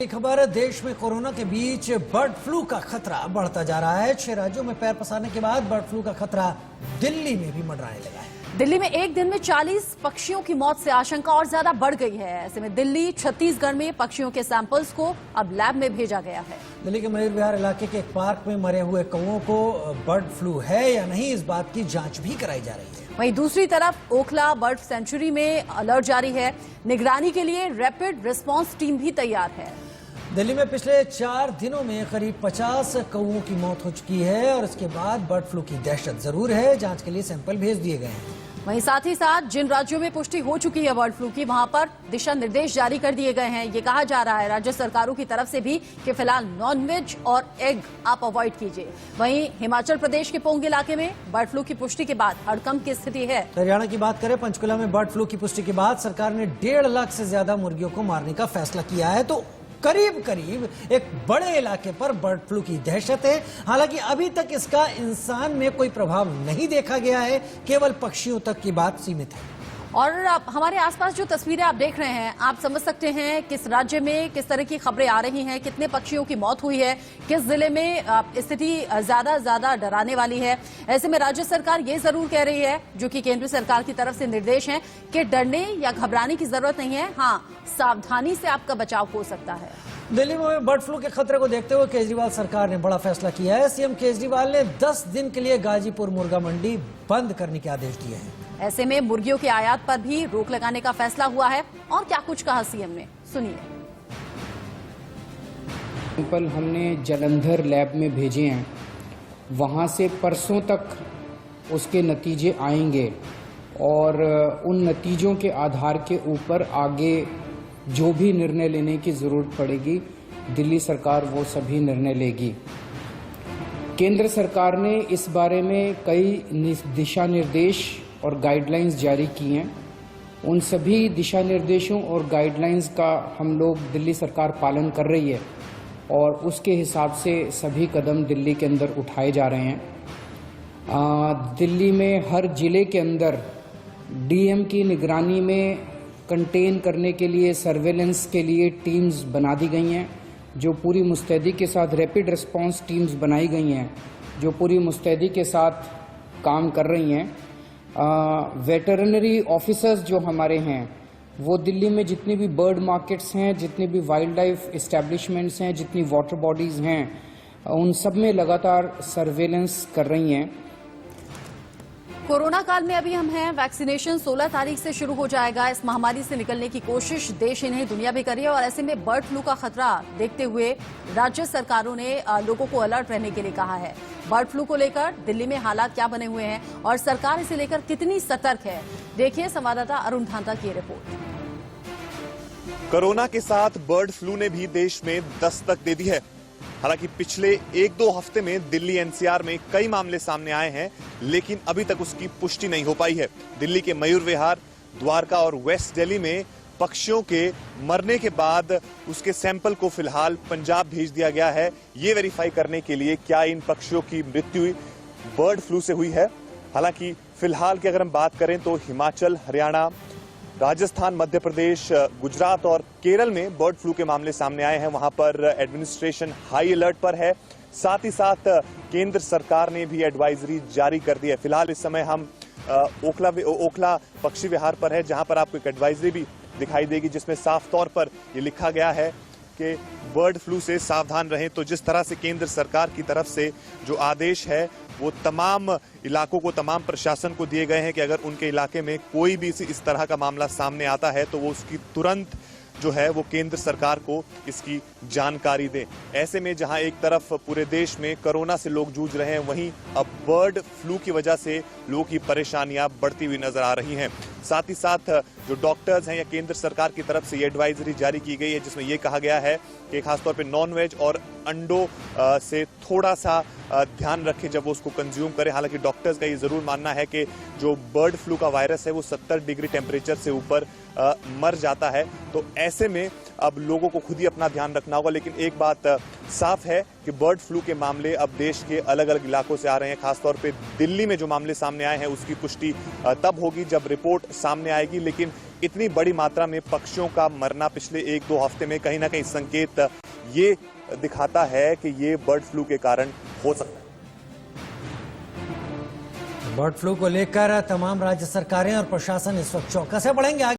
खबर, देश में कोरोना के बीच बर्ड फ्लू का खतरा बढ़ता जा रहा है। 6 राज्यों में पैर पसारने के बाद बर्ड फ्लू का खतरा दिल्ली में भी मंडराने लगा है। दिल्ली में एक दिन में 40 पक्षियों की मौत से आशंका और ज्यादा बढ़ गई है। ऐसे में दिल्ली, छत्तीसगढ़ में पक्षियों के सैंपल्स को अब लैब में भेजा गया है। दिल्ली के मयूर विहार इलाके के एक पार्क में मरे हुए कौओं को बर्ड फ्लू है या नहीं, इस बात की जांच भी कराई जा रही है। वहीं दूसरी तरफ ओखला बर्ड सेंचुरी में अलर्ट जारी है। निगरानी के लिए रैपिड रिस्पांस टीम भी तैयार है। दिल्ली में पिछले 4 दिनों में करीब 50 कौओं की मौत हो चुकी है और इसके बाद बर्ड फ्लू की दहशत जरूर है। जांच के लिए सैंपल भेज दिए गए हैं। वहीं साथ ही साथ जिन राज्यों में पुष्टि हो चुकी है बर्ड फ्लू की, वहां पर दिशा निर्देश जारी कर दिए गए हैं। ये कहा जा रहा है राज्य सरकारों की तरफ से भी कि फिलहाल नॉनवेज और एग आप अवॉइड कीजिए। वहीं हिमाचल प्रदेश के पोंग इलाके में बर्ड फ्लू की पुष्टि के बाद हड़कंप की स्थिति है। हरियाणा की बात करें, पंचकुला में बर्ड फ्लू की पुष्टि के बाद सरकार ने 1.5 लाख से ज्यादा मुर्गियों को मारने का फैसला किया है। तो करीब एक बड़े इलाके पर बर्ड फ्लू की दहशत है। हालांकि अभी तक इसका इंसान में कोई प्रभाव नहीं देखा गया है, केवल पक्षियों तक की बात सीमित है। और हमारे आसपास जो तस्वीरें आप देख रहे हैं, आप समझ सकते हैं किस राज्य में किस तरह की खबरें आ रही हैं, कितने पक्षियों की मौत हुई है, किस जिले में स्थिति ज्यादा डराने वाली है। ऐसे में राज्य सरकार ये जरूर कह रही है, जो कि केंद्र सरकार की तरफ से निर्देश है, कि डरने या घबराने की जरूरत नहीं है। हाँ, सावधानी से आपका बचाव हो सकता है। दिल्ली में बर्ड फ्लू के खतरे को देखते हुए केजरीवाल सरकार ने बड़ा फैसला किया है। सीएम केजरीवाल ने 10 दिन के लिए गाजीपुर मुर्गा मंडी बंद करने के आदेश दिए हैं। ऐसे में मुर्गियों के आयात पर भी रोक लगाने का फैसला हुआ है। और क्या कुछ कहा सीएम ने, सुनिए। सैंपल हमने जालंधर लैब में भेजे हैं, वहां से परसों तक उसके नतीजे आएंगे और उन नतीजों के आधार के ऊपर आगे जो भी निर्णय लेने की जरूरत पड़ेगी, दिल्ली सरकार वो सभी निर्णय लेगी। केंद्र सरकार ने इस बारे में कई दिशा निर्देश और गाइडलाइंस जारी की हैं। उन सभी दिशा निर्देशों और गाइडलाइंस का हम लोग, दिल्ली सरकार पालन कर रही है और उसके हिसाब से सभी कदम दिल्ली के अंदर उठाए जा रहे हैं। दिल्ली में हर जिले के अंदर डीएम की निगरानी में कंटेन करने के लिए, सर्वेलेंस के लिए टीम्स बना दी गई हैं, जो पूरी मुस्तैदी के साथ रैपिड रिस्पांस टीम्स बनाई गई हैं, जो पूरी मुस्तैदी के साथ काम कर रही हैं। वेटरनरी ऑफिसर्स जो हमारे हैं, वो दिल्ली में जितनी भी बर्ड मार्केट्स हैं, जितनी भी वाइल्ड लाइफ इस्टेब्लिशमेंट्स हैं, जितनी वाटर बॉडीज़ हैं, उन सब में लगातार सर्वेलेंस कर रही हैं। कोरोना काल में अभी हम हैं, वैक्सीनेशन 16 तारीख से शुरू हो जाएगा। इस महामारी से निकलने की कोशिश देश ही नहीं दुनिया भी कर रही है और ऐसे में बर्ड फ्लू का खतरा देखते हुए राज्य सरकारों ने लोगों को अलर्ट रहने के लिए कहा है। बर्ड फ्लू को लेकर दिल्ली में हालात क्या बने हुए हैं और सरकार इसे लेकर कितनी सतर्क है, देखिए संवाददाता अरुण ढांता की रिपोर्ट। कोरोना के साथ बर्ड फ्लू ने भी देश में दस्तक दे दी है। हालांकि पिछले 1-2 हफ्ते में दिल्ली एनसीआर में कई मामले सामने आए हैं, लेकिन अभी तक उसकी पुष्टि नहीं हो पाई है। दिल्ली के मयूर विहार, द्वारका और वेस्ट दिल्ली में पक्षियों के मरने के बाद उसके सैंपल को फिलहाल पंजाब भेज दिया गया है, ये वेरीफाई करने के लिए क्या इन पक्षियों की मृत्यु बर्ड फ्लू से हुई है। हालांकि फिलहाल की अगर हम बात करें तो हिमाचल, हरियाणा, राजस्थान, मध्य प्रदेश, गुजरात और केरल में बर्ड फ्लू के मामले सामने आए हैं। वहां पर एडमिनिस्ट्रेशन हाई अलर्ट पर है। साथ ही साथ केंद्र सरकार ने भी एडवाइजरी जारी कर दी है। फिलहाल इस समय हम ओखला पक्षी विहार पर है, जहां पर आपको एक एडवाइजरी भी दिखाई देगी, जिसमें साफ तौर पर यह लिखा गया है कि बर्ड फ्लू से सावधान रहें। तो जिस तरह से केंद्र सरकार की तरफ से जो आदेश है, वो तमाम इलाकों को, तमाम प्रशासन को दिए गए हैं कि अगर उनके इलाके में कोई भी इस तरह का मामला सामने आता है तो वो उसकी तुरंत जो है वो केंद्र सरकार को इसकी जानकारी दें। ऐसे में जहां एक तरफ पूरे देश में कोरोना से लोग जूझ रहे हैं, वहीं अब बर्ड फ्लू की वजह से लोगों की परेशानियां बढ़ती हुई नजर आ रही हैं। साथ ही साथ जो डॉक्टर्स हैं या केंद्र सरकार की तरफ से ये एडवाइजरी जारी की गई है, जिसमें यह कहा गया है कि खासतौर पर नॉन वेज और अंडों से थोड़ा सा ध्यान रखें जब वो उसको कंज्यूम करें। हालांकि डॉक्टर्स का ये जरूर मानना है कि जो बर्ड फ्लू का वायरस है वो 70 डिग्री टेम्परेचर से ऊपर मर जाता है। तो ऐसे में अब लोगों को खुद ही अपना ध्यान रखना होगा। लेकिन एक बात साफ है कि बर्ड फ्लू के मामले अब देश के अलग अलग इलाकों से आ रहे हैं। खासतौर पे दिल्ली में जो मामले सामने आए हैं उसकी पुष्टि तब होगी जब रिपोर्ट सामने आएगी। लेकिन इतनी बड़ी मात्रा में पक्षियों का मरना पिछले 1-2 हफ्ते में कहीं ना कहीं संकेत ये दिखाता है कि ये बर्ड फ्लू के कारण हो सकता है। बर्ड फ्लू को लेकर तमाम राज्य सरकारें और प्रशासन इस वक्त चौकस है। बढ़ेंगे आगे।